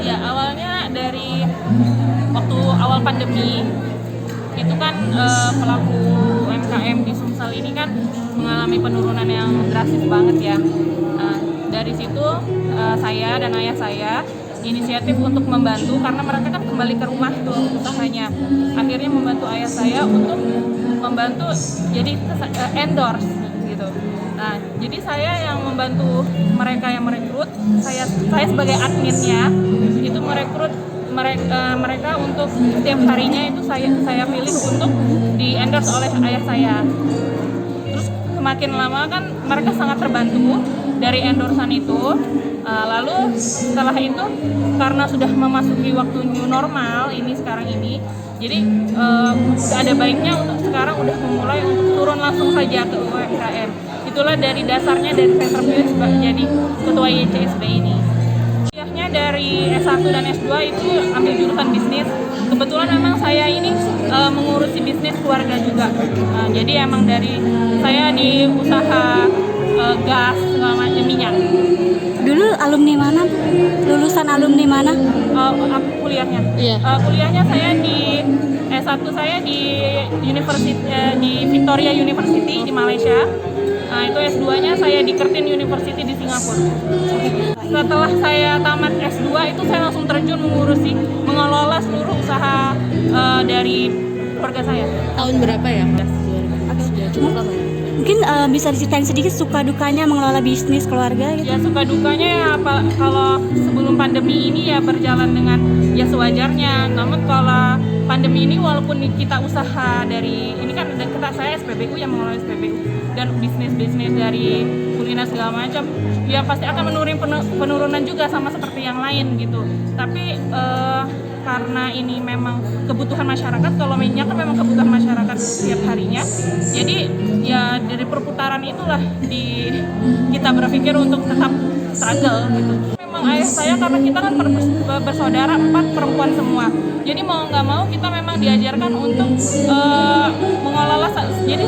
Ya, awalnya dari waktu awal pandemi itu kan pelaku UMKM di Sumsel ini kan mengalami penurunan yang drastis banget ya. Dari situ saya dan ayah saya inisiatif untuk membantu karena mereka kan kembali ke rumah tuh usahanya. Akhirnya membantu ayah saya untuk membantu jadi endorse gitu. Nah, jadi saya yang membantu mereka yang merekrut, saya sebagai adminnya itu merekrut mereka untuk setiap harinya itu saya pilih untuk di endorse oleh ayah saya. Terus semakin lama kan mereka sangat terbantu dari endorsan itu. Lalu setelah itu karena sudah memasuki waktu new normal ini sekarang ini, jadi ada baiknya untuk sekarang udah memulai untuk turun langsung saja ke UMKM. Itulah dari dasarnya dari Venture jadi ketua YCSB ini. Kuliahnya dari S1 dan S2 itu ambil jurusan bisnis. Kebetulan memang saya ini mengurusi bisnis keluarga juga. Jadi emang dari saya di usaha gas segala macam minyak. Dulu alumni mana? Lulusan alumni mana? Aku kuliahnya. Iya. Kuliahnya saya di S1 saya di di Victoria University di Malaysia. Itu S2-nya saya di Curtin University di Singapura. Setelah saya tamat S2 itu saya langsung terjun mengelola seluruh usaha dari keluarga saya. Tahun berapa ya? Cukup lama. Mungkin bisa diceritain sedikit suka dukanya mengelola bisnis keluarga gitu. Ya suka dukanya ya kalau sebelum pandemi ini ya berjalan dengan ya sewajarnya. Namun kalau pandemi ini walaupun kita usaha dari ini kan saya SPBU yang mengelola SPBU dan bisnis dari kuliner segala macam ya pasti akan penurunan juga sama seperti yang lain gitu. Tapi karena ini memang kebutuhan masyarakat, kalau minyak kan memang kebutuhan masyarakat setiap harinya, jadi ya dari perputaran itulah kita berpikir untuk tetap struggle gitu. Memang ayah saya karena kita kan bersaudara 4 perempuan semua, jadi mau nggak mau kita memang diajarkan untuk mengelola, jadi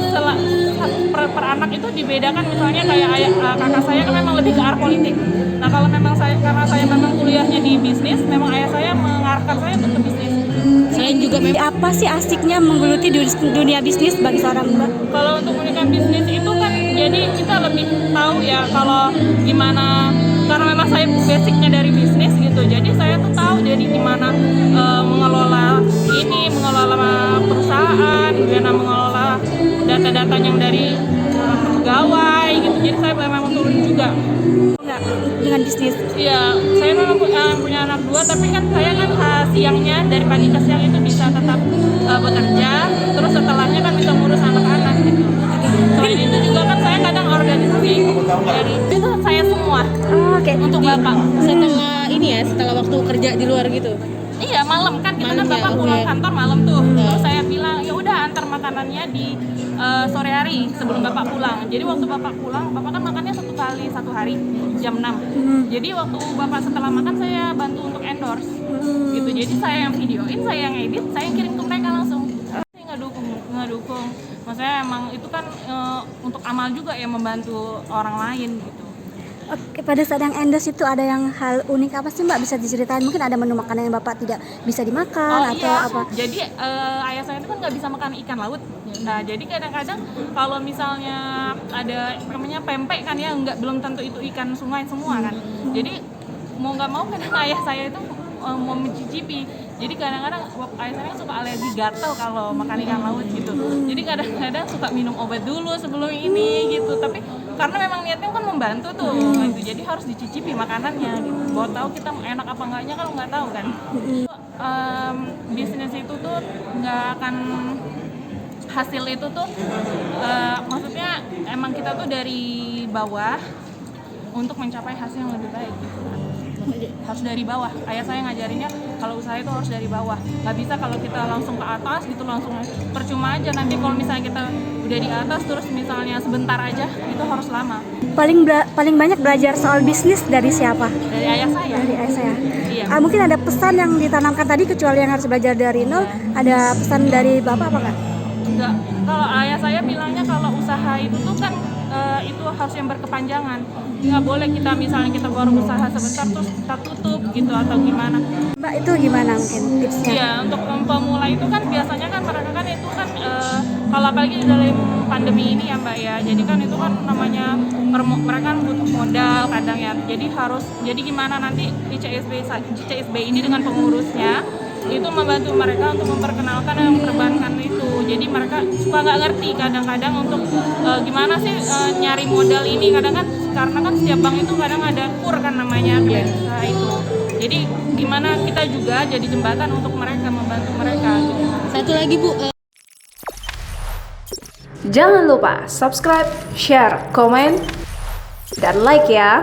per anak itu dibedakan, misalnya kayak kakak saya kan memang lebih ke arah politik. Nah kalau memang karena saya memang kuliahnya di bisnis, memang ayah saya mengarahkan saya untuk ke bisnis. Selain juga apa sih asiknya menggeluti dunia bisnis bagi seorang mbak? Kalau untuk menggunakan bisnis itu kan jadi kita lebih tahu ya kalau gimana, karena memang saya basicnya dari bisnis gitu, jadi saya tuh tahu jadi gimana mengelola perusahaan, gimana mengelola data-data yang dari pegawai gitu, jadi saya memang turun juga. Enggak, dengan bisnis? Iya, saya memang punya anak 2, tapi kan saya kan siangnya dari pagi ke siang itu bisa tetap bekerja, terus setelahnya kan bisa ngurus anak-anak gitu. Selain itu juga kan saya kadang organisasi dari itu saya semua. Untuk bapak. Setelah waktu kerja di luar gitu? Iya, malam kan kita kan bapak pulang kantor malam tuh. Terus saya bilang ya udah antar makanannya di sore hari sebelum bapak pulang. Jadi waktu bapak pulang, bapak kan makannya 1 kali 1 hari jam 6. Jadi waktu bapak setelah makan saya bantu untuk endorse. Gitu. Jadi saya yang videoin, saya yang edit, saya yang kirim ke mereka langsung. Saya nggak dukung. Maksudnya emang itu kan untuk amal juga ya, membantu orang lain gitu. Oke, pada saat yang endorse itu ada yang hal unik apa sih mbak, bisa diceritain? Mungkin ada menu makanan yang bapak tidak bisa dimakan atau iya. apa? Jadi ayah saya itu kan nggak bisa makan ikan laut. Nah jadi kadang-kadang kalau misalnya ada namanya pempek kan ya, belum tentu itu ikan sungai semua kan. Jadi mau nggak mau kadang ayah saya itu mau mencicipi. Jadi kadang-kadang ayah saya suka alergi gatal kalau makan ikan laut gitu. Jadi kadang-kadang suka minum obat dulu sebelum ini gitu. Tapi karena memang niatnya kan membantu tuh gitu. Jadi harus dicicipi makanannya gitu. Buat tahu kita enak apa enggaknya kalau nggak tahu kan. Bisnis itu tuh nggak akan hasil itu tuh maksudnya emang kita tuh dari bawah untuk mencapai hasil yang lebih baik gitu kan. Harus dari bawah. Ayah saya ngajarinnya kalau usaha itu harus dari bawah. Nggak bisa kalau kita langsung ke atas gitu langsung percuma aja. Nanti kalau misalnya kita udah di atas terus misalnya sebentar aja itu harus lama. Paling banyak belajar soal bisnis dari siapa? Dari ayah saya. Dari ayah saya. Iya. Mungkin ada pesan yang ditanamkan tadi, kecuali yang harus belajar dari nol, ada pesan dari bapak apa nggak? Enggak. Kalau ayah saya bilangnya kalau usaha itu tuh kan itu harus yang berkepanjangan. Nggak boleh kita misalnya kita baru usaha sebentar terus kita tutup gitu atau gimana. Mbak, itu gimana mungkin tipsnya? Iya, untuk pemula itu kan biasanya kan mereka kan itu kan kalau apalagi dalam pandemi ini ya Mbak ya, jadi kan itu kan namanya mereka kan butuh modal kadang ya, jadi gimana nanti di CSB ini dengan pengurusnya itu membantu mereka untuk memperkenalkan yang perbankan itu, jadi mereka suka nggak ngerti kadang-kadang untuk gimana sih nyari modal ini, kadang kan karena kan setiap bank itu kadang ada KUR kan namanya usaha itu, jadi gimana kita juga jadi jembatan untuk mereka, membantu mereka gitu. Satu lagi Bu, Jangan lupa subscribe, share, komen, dan like ya.